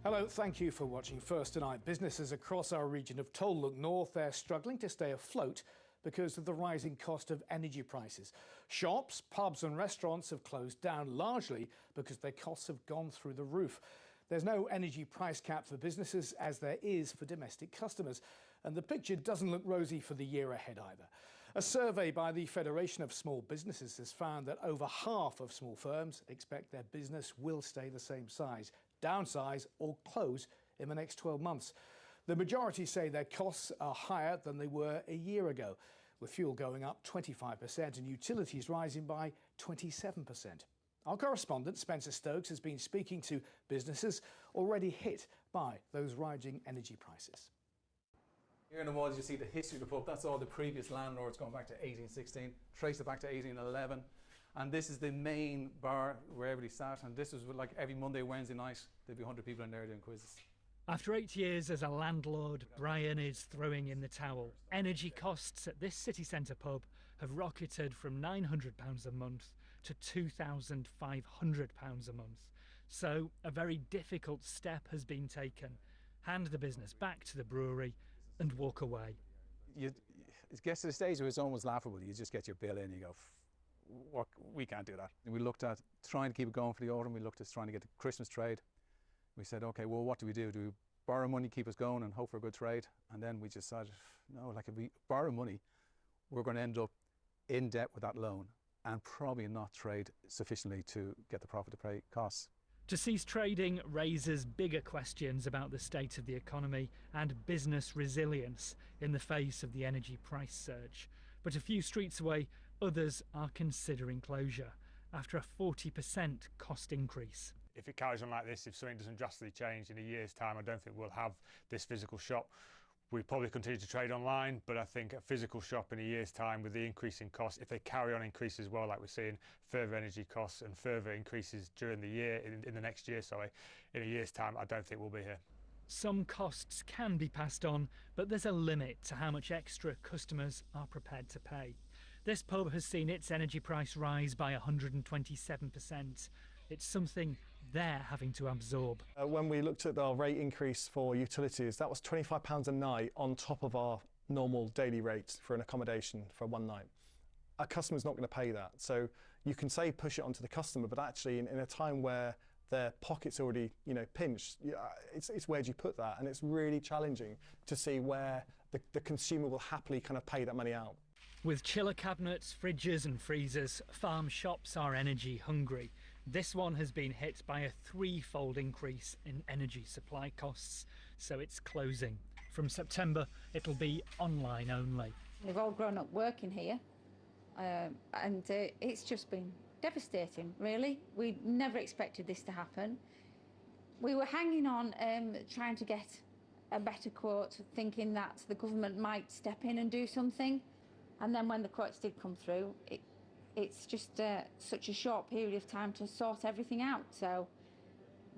Hello, thank you for watching First Tonight. Businesses across our region have told Look North they're struggling to stay afloat because of the rising cost of energy prices. Shops, pubs and restaurants have closed down largely because their costs have gone through the roof. There's no energy price cap for businesses as there is for domestic customers. And the picture doesn't look rosy for the year ahead either. A survey by the Federation of Small Businesses has found that over half of small firms expect their business will stay the same size, downsize or close in the next 12 months. The majority say their costs are higher than they were a year ago, with fuel going up 25% and utilities rising by 27%. Our correspondent, Spencer Stokes, has been speaking to businesses already hit by those rising energy prices. Here in the walls you see the history of the pub. That's all the previous landlords going back to 1816, trace it back to 1811. And this is the main bar where everybody sat, and this was like every Monday, Wednesday night, there'd be 100 people in there doing quizzes. After 8 years as a landlord, Brian is throwing in the towel. Energy costs at this city centre pub have rocketed from £900 a month to £2,500 a month. So a very difficult step has been taken. Hand the business back to the brewery and walk away. It gets to the stage where it's almost laughable. You just get your bill in and you go, we can't do that. We looked at trying to keep it going for the autumn. We looked at trying to get the Christmas trade. We said, okay, well, what do we do? Do we borrow money, keep us going and hope for a good trade? And then we just decided, no, like if we borrow money, we're going to end up in debt with that loan and probably not trade sufficiently to get the profit to pay costs. To cease trading raises bigger questions about the state of the economy and business resilience in the face of the energy price surge. But a few streets away, others are considering closure after a 40% cost increase. If it carries on like this, if something doesn't drastically change in a year's time, I don't think we'll have this physical shop. We probably continue to trade online, but I think a physical shop in a year's time with the increase in costs, if they carry on increase as well, like we're seeing further energy costs and further increases during the year, in the next year, sorry, in a year's time, I don't think we'll be here. Some costs can be passed on, but there's a limit to how much extra customers are prepared to pay. This pub has seen its energy price rise by 127%. It's something they're having to absorb. When we looked at our rate increase for utilities, that was £25 a night on top of our normal daily rate for an accommodation for one night. Our customer's not going to pay that. So you can say push it onto the customer, but actually in a time where their pocket's already, pinched, it's where do you put that? And it's really challenging to see where the consumer will happily kind of pay that money out. With chiller cabinets, fridges and freezers, farm shops are energy hungry. This one has been hit by a threefold increase in energy supply costs, so it's closing. From September, it'll be online only. We've all grown up working here, and it's just been devastating, really. We never expected this to happen. We were hanging on, trying to get a better quote, thinking that the government might step in and do something. And then when the quotes did come through, it's just such a short period of time to sort everything out. So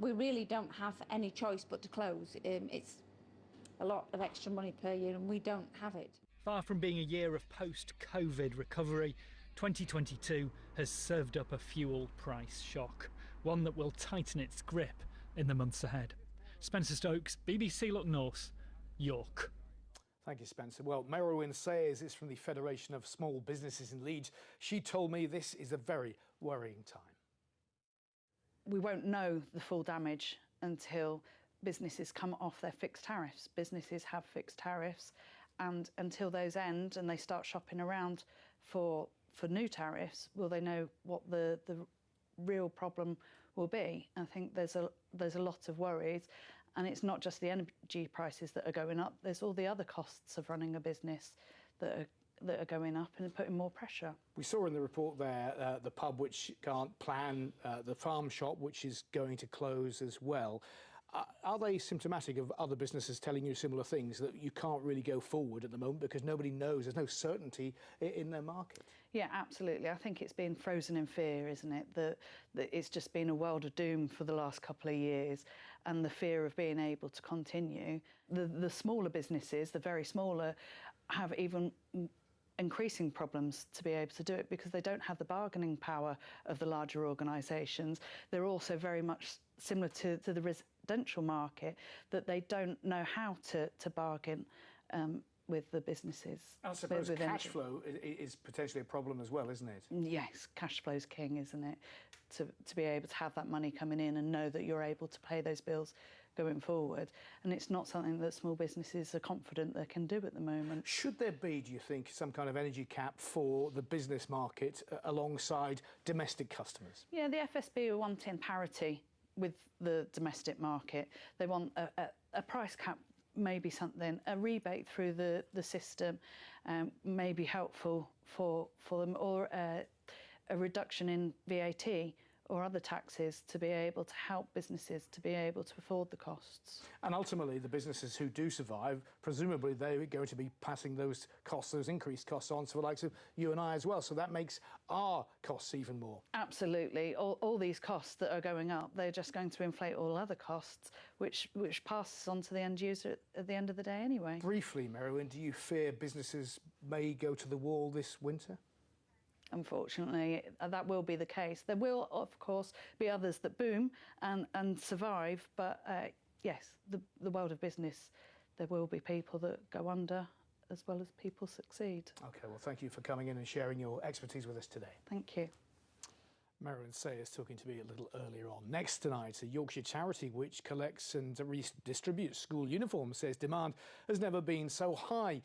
we really don't have any choice but to close. It's a lot of extra money per year and we don't have it. Far from being a year of post-COVID recovery, 2022 has served up a fuel price shock, one that will tighten its grip in the months ahead. Spencer Stokes, BBC Look North, York. Thank you, Spencer. Well, Merewyn Sayers is from the Federation of Small Businesses in Leeds. She told me this is a very worrying time. We won't know the full damage until businesses come off their fixed tariffs. Businesses have fixed tariffs, and until those end and they start shopping around for new tariffs, will they know what the real problem will be? I think there's a lot of worries. And it's not just the energy prices that are going up, there's all the other costs of running a business that are going up and putting more pressure. We saw in the report there the pub which can't plan, the farm shop which is going to close as well. Are they symptomatic of other businesses telling you similar things, that you can't really go forward at the moment because nobody knows, there's no certainty in their market? Yeah, absolutely. I think it's been frozen in fear, isn't it? That it's just been a world of doom for the last couple of years, and the fear of being able to continue. The smaller businesses, the very smaller, have even increasing problems to be able to do it because they don't have the bargaining power of the larger organisations. They're also very much similar to the residential market, that they don't know how to bargain with the businesses. I suppose with cash energy. flow is potentially a problem as well, isn't it? Yes, cash flow's king, isn't it? To be able to have that money coming in and know that you're able to pay those bills going forward. And it's not something that small businesses are confident they can do at the moment. Should there be, do you think, some kind of energy cap for the business market alongside domestic customers? Yeah, the FSB are wanting parity with the domestic market. They want a price cap, maybe something, a rebate through the system may be helpful for them, or a reduction in VAT or other taxes to be able to help businesses to be able to afford the costs. And ultimately, the businesses who do survive, presumably they're going to be passing those costs, those increased costs on to the likes of you and I as well. So that makes our costs even more. Absolutely. All these costs that are going up, they're just going to inflate all other costs, which passes on to the end user at the end of the day anyway. Briefly, Merewyn, do you fear businesses may go to the wall this winter? Unfortunately, that will be the case. There will, of course, be others that boom and survive, but yes, the world of business, there will be people that go under as well as people succeed. OK, well, thank you for coming in and sharing your expertise with us today. Thank you. Merewyn Sayers talking to me a little earlier on. Next tonight, a Yorkshire charity which collects and redistributes school uniforms says demand has never been so high.